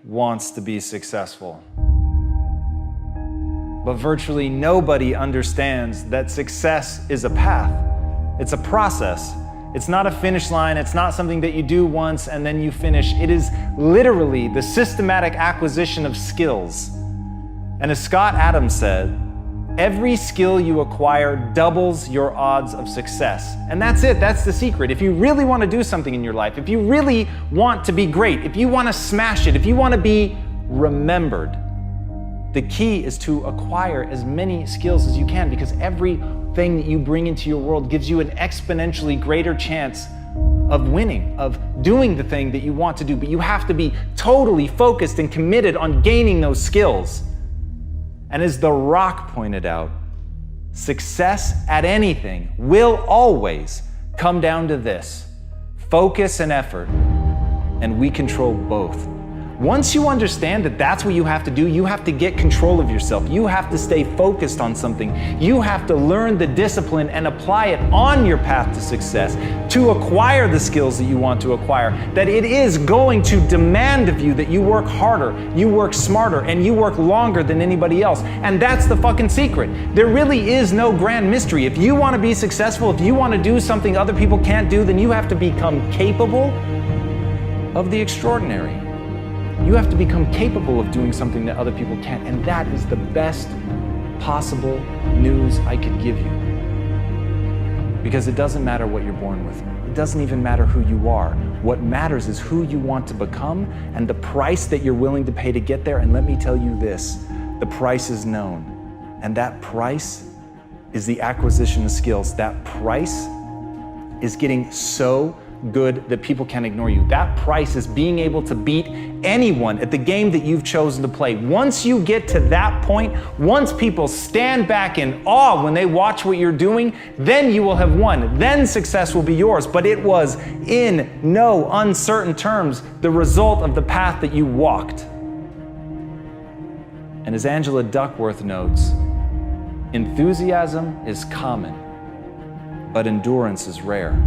wants to be successful. But virtually nobody understands that success is a path. It's a process. It's not a finish line. It's not something that you do once and then you finish. It is literally the systematic acquisition of skills. And as Scott Adams said, every skill you acquire doubles your odds of success. And that's it. That's the secret. If you really want to do something in your life, if you really want to be great, if you want to smash it, if you want to be remembered, the key is to acquire as many skills as you can, because everything that you bring into your world gives you an exponentially greater chance of winning, of doing the thing that you want to do. But you have to be totally focused and committed on gaining those skills. And as The Rock pointed out, success at anything will always come down to this: focus and effort, and we control both. Once you understand that that's what you have to do, you have to get control of yourself. You have to stay focused on something. You have to learn the discipline and apply it on your path to success to acquire the skills that you want to acquire. That it is going to demand of you that you work harder, you work smarter, and you work longer than anybody else. And that's the fucking secret. There really is no grand mystery. If you want to be successful, if you want to do something other people can't do, then you have to become capable of the extraordinary. You have to become capable of doing something that other people can't. And that is the best possible news I could give you. Because it doesn't matter what you're born with. It doesn't even matter who you are. What matters is who you want to become and the price that you're willing to pay to get there. And let me tell you this, the price is known. And that price is the acquisition of skills. That price is getting so good that people can't ignore you. That price is being able to beat anyone at the game that you've chosen to play. Once you get to that point, once people stand back in awe when they watch what you're doing, then you will have won. Then success will be yours. But it was in no uncertain terms the result of the path that you walked. And as Angela Duckworth notes, enthusiasm is common, but endurance is rare.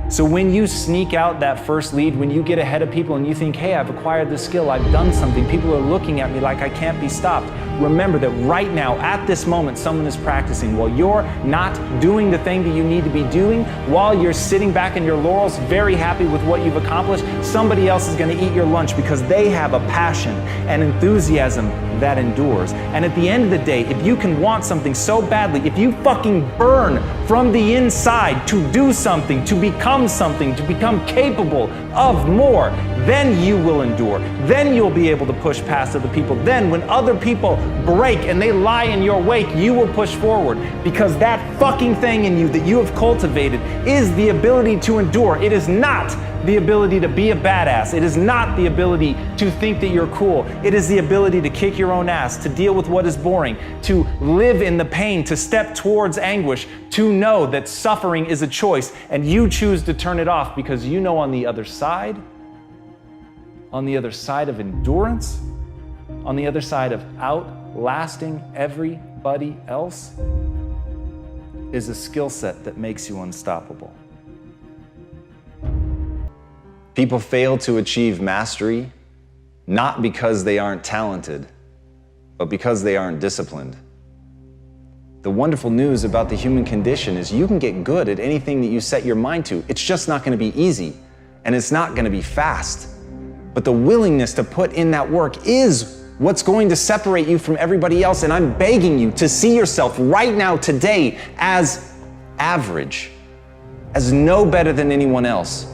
So when you sneak out that first lead, when you get ahead of people and you think, hey, I've acquired this skill, I've done something, people are looking at me like I can't be stopped. Remember that right now, at this moment, someone is practicing. While you're not doing the thing that you need to be doing, while you're sitting back in your laurels, very happy with what you've accomplished, somebody else is going to eat your lunch because they have a passion and enthusiasm that endures. And at the end of the day, if you can want something so badly, if you fucking burn from the inside to do something, to become something, to become capable of more, then you will endure. Then you'll be able to push past other people. Then when other people break and they lie in your wake, you will push forward, because that fucking thing in you that you have cultivated is the ability to endure. It is not the ability to be a badass. It is not the ability to think that you're cool. It is the ability to kick your own ass, to deal with what is boring, to live in the pain, to step towards anguish, to know that suffering is a choice and you choose to turn it off, because you know on the other side of endurance, on the other side of outlasting everybody else, is a skill set that makes you unstoppable. People fail to achieve mastery not because they aren't talented, but because they aren't disciplined. The wonderful news about the human condition is you can get good at anything that you set your mind to. It's just not going to be easy, and it's not going to be fast. But the willingness to put in that work is what's going to separate you from everybody else. And I'm begging you to see yourself right now, today, as average, as no better than anyone else.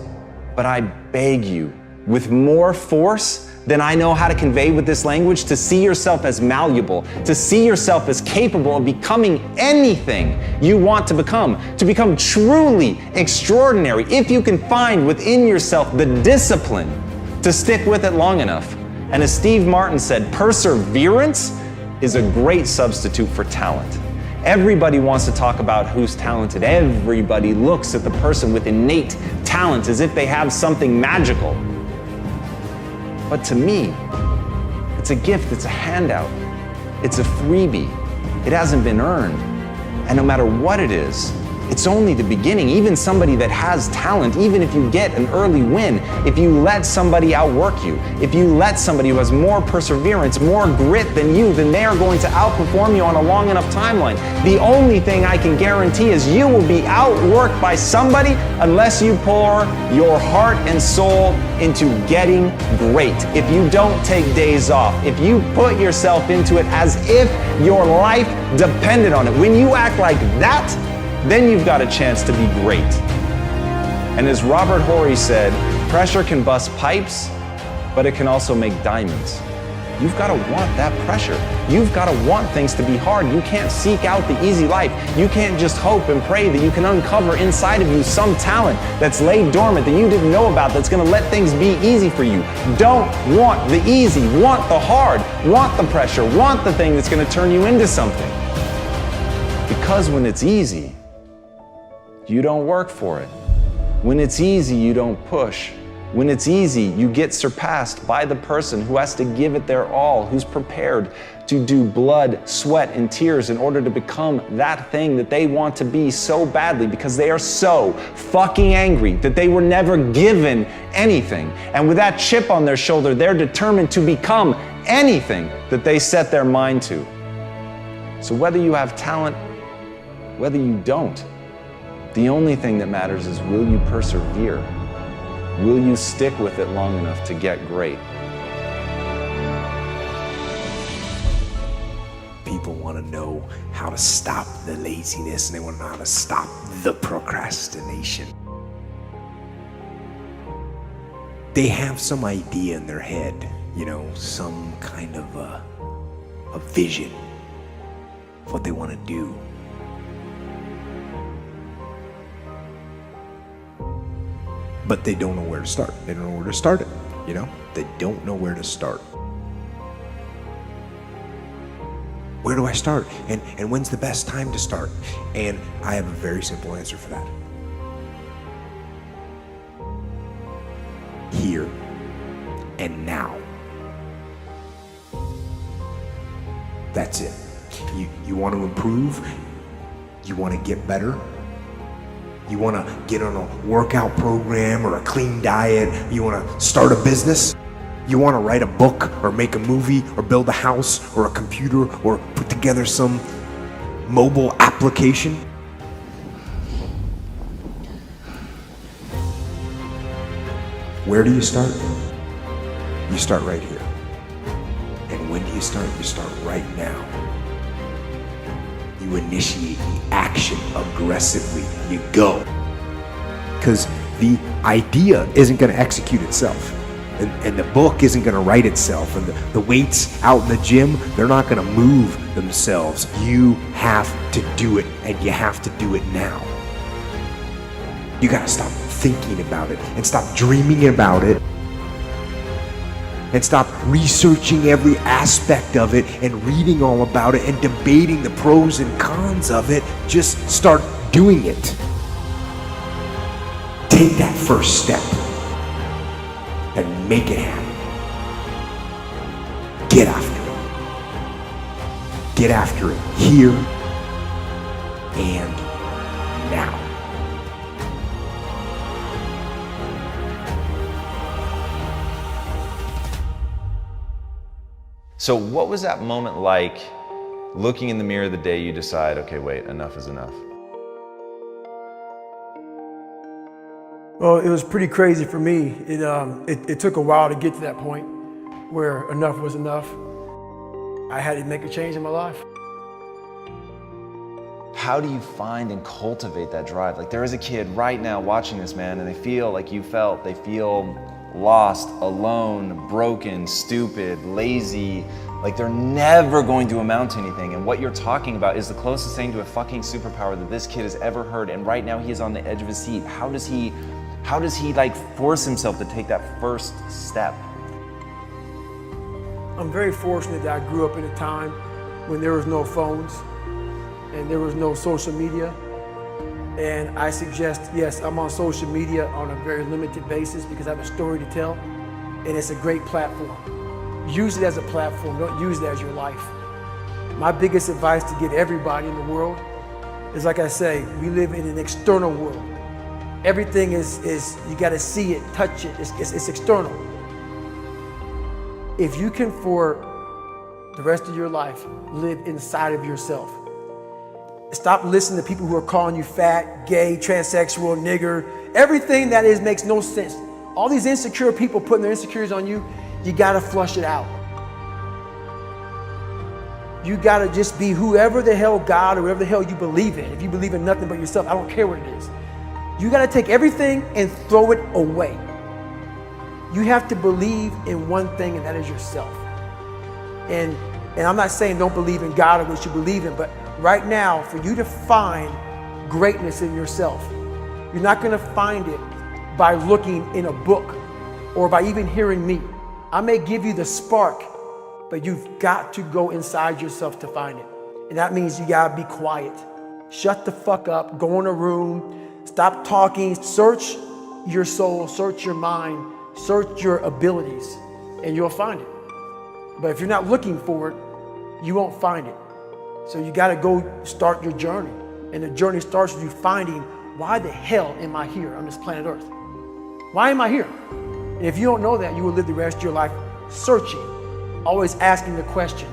But I beg you, with more force than I know how to convey with this language, to see yourself as malleable, to see yourself as capable of becoming anything you want to become truly extraordinary, if you can find within yourself the discipline to stick with it long enough. And as Steve Martin said, perseverance is a great substitute for talent. Everybody wants to talk about who's talented. Everybody looks at the person with innate talent as if they have something magical. But to me, it's a gift, it's a handout, it's a freebie. It hasn't been earned. And no matter what it is, It's only the beginning. Even somebody that has talent, even if you get an early win, if you let somebody outwork you, if you let somebody who has more perseverance, more grit than you, then they are going to outperform you on a long enough timeline. The only thing I can guarantee is you will be outworked by somebody unless you pour your heart and soul into getting great. If you don't take days off, if you put yourself into it as if your life depended on it, when you act like that, then you've got a chance to be great. And as Robert Horry said, pressure can bust pipes, but it can also make diamonds. You've got to want that pressure. You've got to want things to be hard. You can't seek out the easy life. You can't just hope and pray that you can uncover inside of you some talent that's laid dormant that you didn't know about that's going to let things be easy for you. Don't want the easy. Want the hard. Want the pressure. Want the thing that's going to turn you into something. Because when it's easy, you don't work for it. When it's easy, you don't push. When it's easy, you get surpassed by the person who has to give it their all, who's prepared to do blood, sweat, and tears in order to become that thing that they want to be so badly because they are so fucking angry that they were never given anything. And with that chip on their shoulder, they're determined to become anything that they set their mind to. So whether you have talent, whether you don't, the only thing that matters is, will you persevere? Will you stick with it long enough to get great? People want to know how to stop the laziness, and they want to know how to stop the procrastination. They have some idea in their head, some kind of a vision of what they want to do. But they don't know where to start. They don't know where to start it, They don't know where to start. Where do I start? And when's the best time to start? And I have a very simple answer for that. Here and now. That's it. You want to improve? You want to get better? You want to get on a workout program or a clean diet? You want to start a business? You want to write a book or make a movie or build a house or a computer or put together some mobile application? Where do you start? You start right here. And when do you start? You start right now. You initiate the action aggressively. You go. Because the idea isn't going to execute itself. And the book isn't going to write itself. And the weights out in the gym, they're not going to move themselves. You have to do it, and you have to do it now. You got to stop thinking about it and stop dreaming about it. And stop researching every aspect of it and reading all about it and debating the pros and cons of it. Just start doing it. Take that first step and make it happen. Get after it. Get after it here and now. So what was that moment like, looking in the mirror the day you decide, okay, wait, enough is enough? Well, it was pretty crazy for me. It took a while to get to that point where enough was enough. I had to make a change in my life. How do you find and cultivate that drive? Like, there is a kid right now watching this, man, and they feel like you felt. They feel lost, alone, broken, stupid, lazy, like they're never going to amount to anything. And what you're talking about is the closest thing to a fucking superpower that this kid has ever heard. And right now he is on the edge of his seat. How does he like force himself to take that first step? I'm very fortunate that I grew up in a time when there was no phones and there was no social media. And I suggest, yes, I'm on social media on a very limited basis because I have a story to tell, and it's a great platform. Use it as a platform, don't use it as your life. My biggest advice to get everybody in the world It's like I say, we live in an external world. Everything is you got to see it, touch it. It's external. If you can, for the rest of your life, live inside of yourself. Stop listening to people who are calling you fat, gay, transsexual, nigger. Everything that is makes no sense. All these insecure people putting their insecurities on you, you gotta flush it out. You gotta just be whoever the hell God or whatever the hell you believe in. If you believe in nothing but yourself, I don't care what it is. You gotta take everything and throw it away. You have to believe in one thing, and that is yourself. And I'm not saying don't believe in God or what you believe in, but right now, for you to find greatness in yourself, you're not gonna find it by looking in a book or by even hearing me. I may give you the spark, but you've got to go inside yourself to find it. And that means you gotta be quiet. Shut the fuck up, go in a room, stop talking, search your soul, search your mind, search your abilities, and you'll find it. But if you're not looking for it, you won't find it. So you gotta go start your journey. And the journey starts with you finding, why the hell am I here on this planet Earth? Why am I here? And if you don't know that, you will live the rest of your life searching, always asking the question,